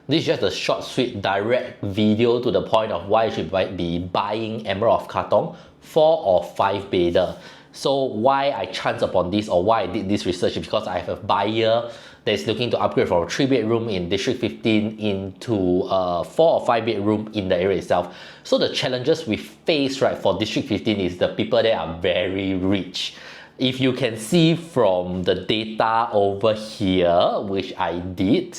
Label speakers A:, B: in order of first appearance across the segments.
A: This is just a short, sweet, direct video to the point of why you should be buying Emerald Katong 4 or 5 bedder. So why I chanced upon this, or why I did this research, is because I have a buyer that is looking to upgrade from a 3-bedroom in District 15 into a 4 or 5 bedroom in the area itself. So the challenges we face, right, for District 15 is the people there are very rich. If you can see from the data over here, which I did,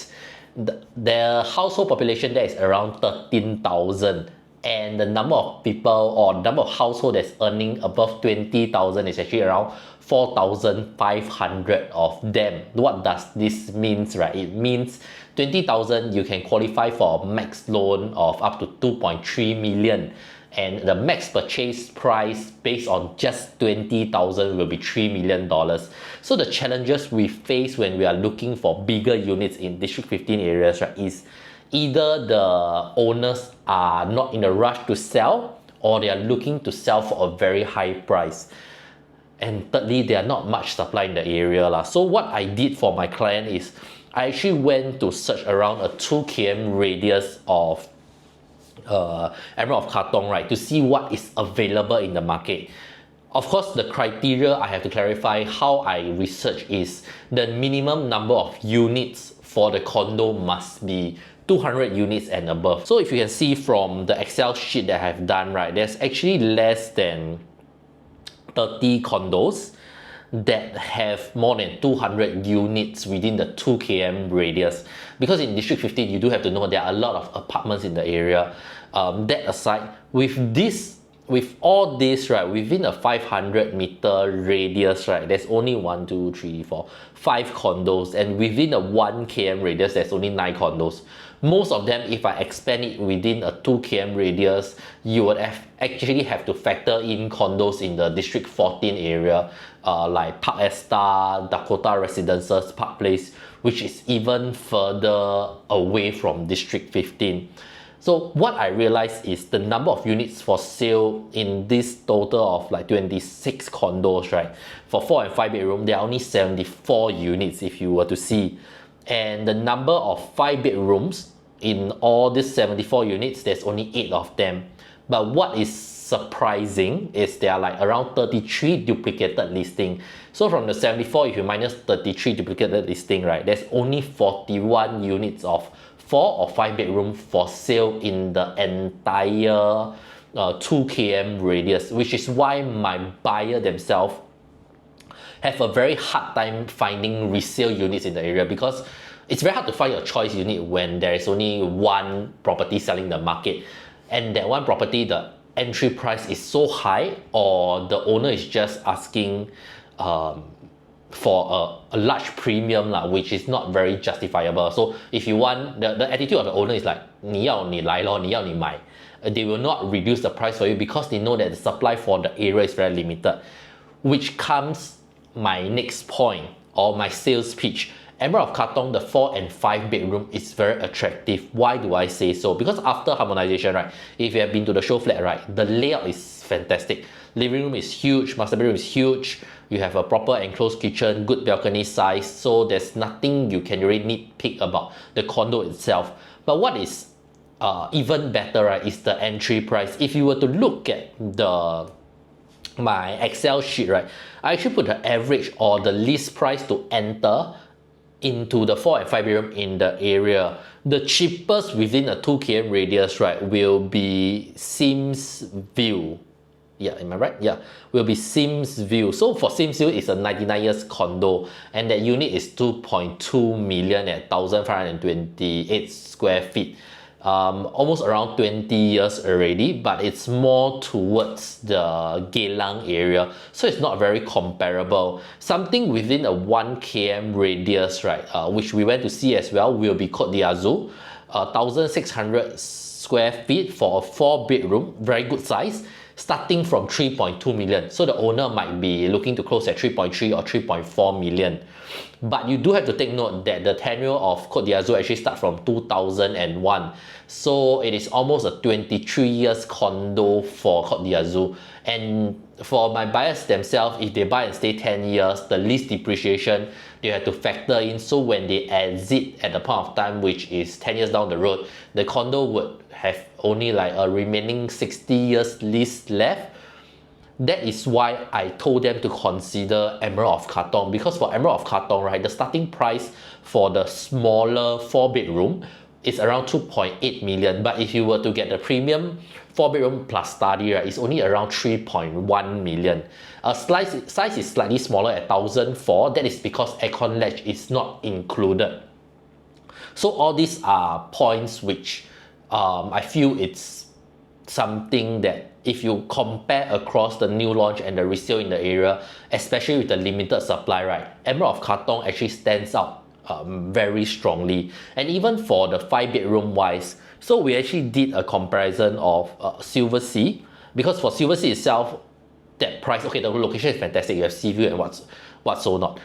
A: the household population there is around 13,000, and the number of people or number of household that's earning above 20,000 is actually around 4,500 of them. What does this means, right? It means 20,000 you can qualify for a max loan of up to 2.3 million, and the max purchase price based on just 20,000 will be $3 million. So the challenges we face when we are looking for bigger units in District 15 areas, right, is either the owners are not in a rush to sell, or they are looking to sell for a very high price. And thirdly, there are not much supply in the area. So what I did for my client is I actually went to search around a 2 km radius of Emerald Katong, right, to see what is available in the market. Of course, the criteria I have to clarify how I research is the minimum number of units for the condo must be 200 units and above. So if you can see from the Excel sheet that I have done, right, there's actually less than 30 condos that have more than 200 units within the 2 km radius. Because in District 15, you do have to know there are a lot of apartments in the area. That aside, with all this, right, within a 500-meter radius, right, there's only 1, 2, 3, 4, 5 condos, and within a 1 km radius, there's only 9 condos. Most of them, if I expand it within a 2 km radius, you would actually have to factor in condos in the District 14 area, like Park Esta, Dakota Residences, Park Place, which is even further away from District 15. So what I realized is the number of units for sale in this total of like 26 condos, right? For 4 and 5 bedroom, there are only 74 units if you were to see. And the number of 5 bedrooms in all these 74 units, there's only 8 of them. But what is surprising is there are like around 33 duplicated listing. So from the 74, if you minus 33 duplicated listing, right, there's only 41 units of 4 or 5 bedroom for sale in the entire 2 km radius, which is why my buyer themselves have a very hard time finding resale units in the area, because it's very hard to find a choice unit when there is only one property selling the market, and that one property, the entry price is so high, or the owner is just asking for a large premium, which is not very justifiable. So if you want, the attitude of the owner is like, 你要你来咯，你要你买. They will not reduce the price for you because they know that the supply for the area is very limited. Which comes my next point, or my sales pitch. Emerald Katong, the 4 and 5 bedroom, is very attractive. Why do I say so? Because after harmonization, right, if you have been to the show flat, right, the layout is fantastic. Living room is huge, master bedroom is huge. You have a proper enclosed kitchen, good balcony size, so there's nothing you can really nitpick about the condo itself. But what is even better, right, is the entry price. If you were to look at my Excel sheet, right, I actually put the average or the list price to enter into the 4 and 5 bedroom in the area. The cheapest within a 2 km radius, right, will be Sims View. Yeah, am I right? Yeah, will be Sims View. So for Sims View, it's a 99 years condo, and that unit is 2.2 million at 1,528 square feet. Almost around 20 years already, but it's more towards the Geylang area, so it's not very comparable. Something within a 1 km radius, right, which we went to see as well, will be Côte d'Azur, 1,600 square feet for a 4 bedroom, very good size, starting from 3.2 million. So the owner might be looking to close at 3.3 or 3.4 million. But you do have to take note that the tenure of Côte d'Azur actually starts from 2001. So it is almost a 23 years condo for Côte d'Azur. And for my buyers themselves, if they buy and stay 10 years, the lease depreciation they have to factor in. So when they exit at the point of time, which is 10 years down the road, the condo would have only like a remaining 60 years lease left. That is why I told them to consider Emerald of Katong, because for Emerald of Katong, right, the starting price for the smaller 4-bedroom is around 2.8 million. But if you were to get the premium 4-bedroom plus study, right, it's only around 3.1 million. Size is slightly smaller at 1,004. That is because aircon latch is not included. So all these are points which I feel it's something that if you compare across the new launch and the resale in the area, especially with the limited supply, right, Emerald of Katong actually stands out very strongly. And even for the 5-bedroom wise, so we actually did a comparison of Silver Sea, because for Silver Sea itself, that price, okay, the location is fantastic, you have sea view and what's so not.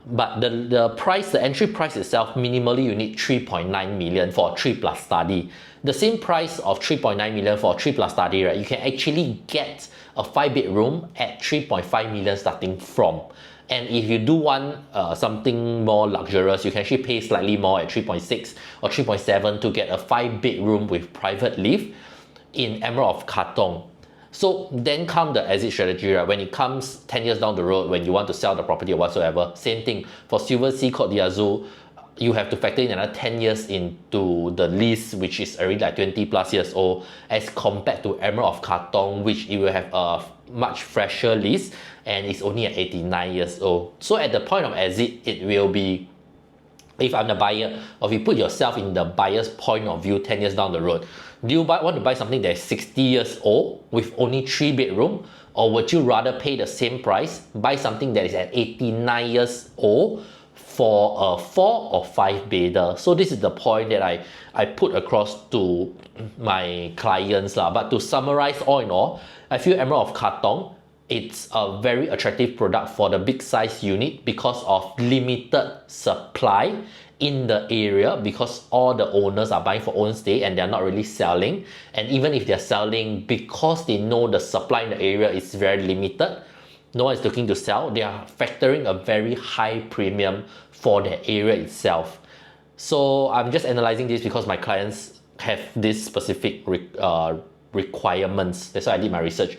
A: But the price, the entry price itself, minimally you need 3.9 million for a 3 plus study. The same price of 3.9 million for a 3 plus study, right, you can actually get a 5-bedroom at 3.5 million starting from. And if you do want something more luxurious, you can actually pay slightly more at 3.6 or 3.7 to get a 5-bedroom with private lift in Emerald of Katong. So then come the exit strategy, right? When it comes 10 years down the road, when you want to sell the property or whatsoever, same thing. For Silver Sea, Côte d'Azur, you have to factor in another 10 years into the lease, which is already like 20 plus years old, as compared to Emerald of Katong, which it will have a much fresher lease and it's only at 89 years old. So at the point of exit, it will be, if I'm the buyer, or if you put yourself in the buyer's point of view 10 years down the road, do you want to buy something that is 60 years old with only 3-bedroom, or would you rather pay the same price, buy something that is at 89 years old for a 4 or 5-bedder? So this is the point that I put across to my clients. But to summarize all in all, I feel Emerald of Katong, it's a very attractive product for the big size unit because of limited supply in the area, because all the owners are buying for own stay and they're not really selling. And even if they're selling, because they know the supply in the area is very limited, no one is looking to sell, they are factoring a very high premium for the area itself. So I'm just analyzing this because my clients have this specific requirements. That's why I did my research.